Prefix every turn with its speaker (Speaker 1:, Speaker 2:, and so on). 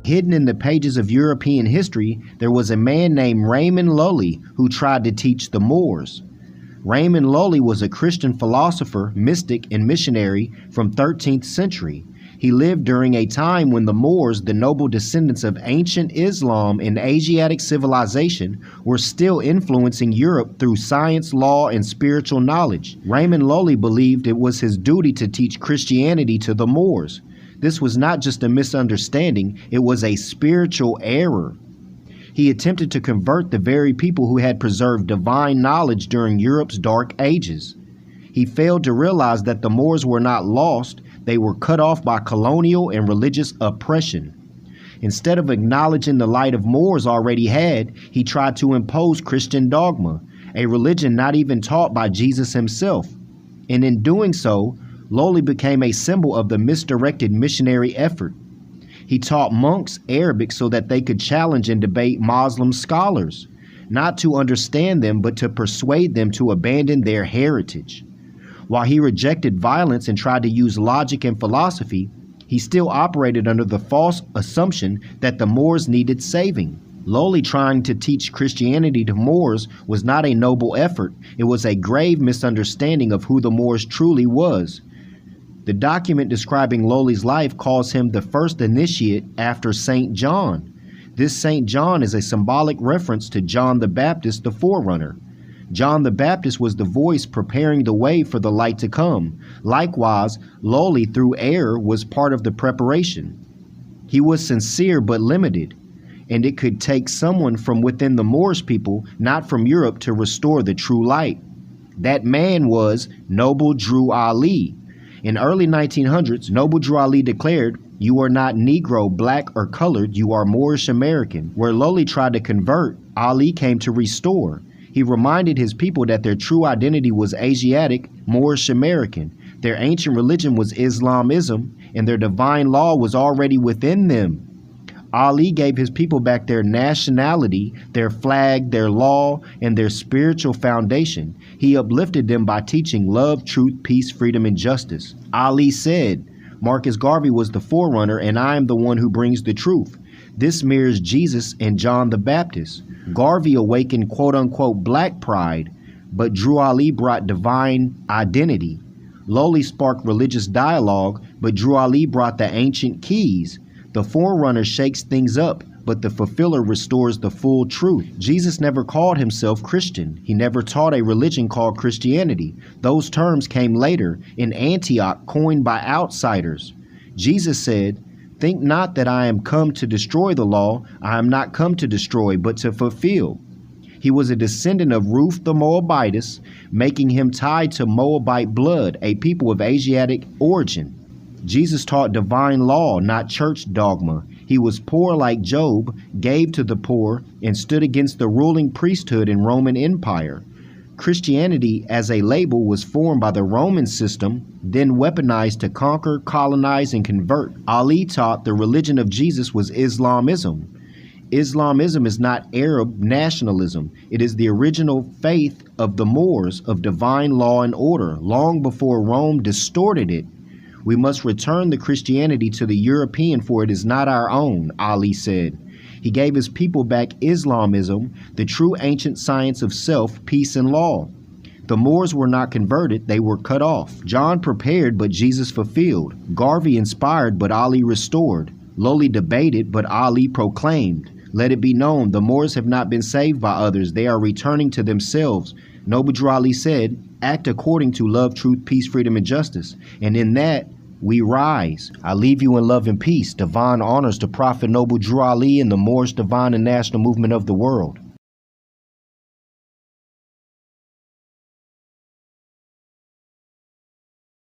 Speaker 1: Hidden in the pages of European history, there was a man named Raymund Lully who tried to teach the Moors. Raymund Lully was a Christian philosopher, mystic, and missionary from 13th century. He lived during a time when the Moors, the noble descendants of ancient Islam and Asiatic civilization, were still influencing Europe through science, law, and spiritual knowledge. Raymund Lully believed it was his duty to teach Christianity to the Moors. This was not just a misunderstanding, it was a spiritual error. He attempted to convert the very people who had preserved divine knowledge during Europe's dark ages. He failed to realize that the Moors were not lost, they were cut off by colonial and religious oppression. Instead of acknowledging the light of Moors already had, he tried to impose Christian dogma, a religion not even taught by Jesus himself. And in doing so, Lully became a symbol of the misdirected missionary effort. He taught monks Arabic so that they could challenge and debate Muslim scholars, not to understand them, but to persuade them to abandon their heritage. While he rejected violence and tried to use logic and philosophy, he still operated under the false assumption that the Moors needed saving. Lully trying to teach Christianity to Moors was not a noble effort, it was a grave misunderstanding of who the Moors truly was. The document describing Lully's life calls him the first initiate after St. John. This St. John is a symbolic reference to John the Baptist, the forerunner. John the Baptist was the voice preparing the way for the light to come. Likewise, Lully, through error, was part of the preparation. He was sincere but limited, and it could take someone from within the Moorish people, not from Europe, to restore the true light. That man was Noble Drew Ali. In early 1900s, Noble Drew Ali declared, "You are not Negro, black, or colored, you are Moorish American." Where Lully tried to convert, Ali came to restore. He reminded his people that their true identity was Asiatic, Moorish American. Their ancient religion was Islamism, and their divine law was already within them. Ali gave his people back their nationality, their flag, their law, and their spiritual foundation. He uplifted them by teaching love, truth, peace, freedom, and justice. Ali said, "Marcus Garvey was the forerunner, and I am the one who brings the truth." This mirrors Jesus and John the Baptist. Garvey awakened quote-unquote black pride, but Drew Ali brought divine identity. Lully sparked religious dialogue, but Drew Ali brought the ancient keys. The forerunner shakes things up, but the fulfiller restores the full truth. Jesus never called himself Christian. He never taught a religion called Christianity. Those terms came later, in Antioch, coined by outsiders. Jesus said, "Think not that I am come to destroy the law. I am not come to destroy, but to fulfill." He was a descendant of Ruth the Moabitess, making him tied to Moabite blood, a people of Asiatic origin. Jesus taught divine law, not church dogma. He was poor like Job, gave to the poor, and stood against the ruling priesthood in Roman Empire. Christianity as a label was formed by the Roman system, then weaponized to conquer, colonize, and convert. Ali taught the religion of Jesus was Islamism. Islamism is not Arab nationalism. It is the original faith of the Moors, of divine law and order, long before Rome distorted it. We must return the Christianity to the European, for it is not our own, Ali said. He gave his people back Islamism, the true ancient science of self, peace, and law. The Moors were not converted, they were cut off. John prepared, but Jesus fulfilled. Garvey inspired, but Ali restored. Lully debated, but Ali proclaimed. Let it be known, the Moors have not been saved by others, they are returning to themselves. Noble Drew Ali said, "Act according to love, truth, peace, freedom, and justice. And in that, we rise." I leave you in love and peace. Divine honors to Prophet Noble Drew Ali and the Moorish divine and national movement of the world.